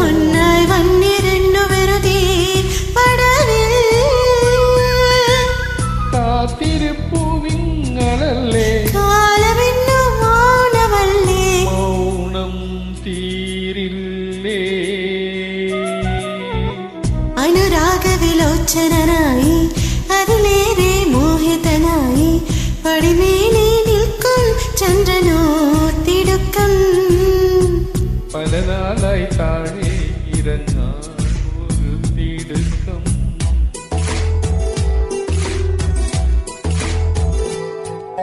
ഒന്നായി വന്നിരുന്നു വെറുതെ പടവിൽ കാത്തിരിപ്പുവിങ്ങളല്ലേ കാലമെന്നു മൗനമല്ലേ മൗനം തീരില്ലേ അനുരാഗവിലോചനായി അതിലേറെ മോഹിതനായി പടിമേലെ നിൽക്കും ചന്ദ്രനോ തിടുക്കം പല നാളായി താഴെ ഇറങ്ങാൻ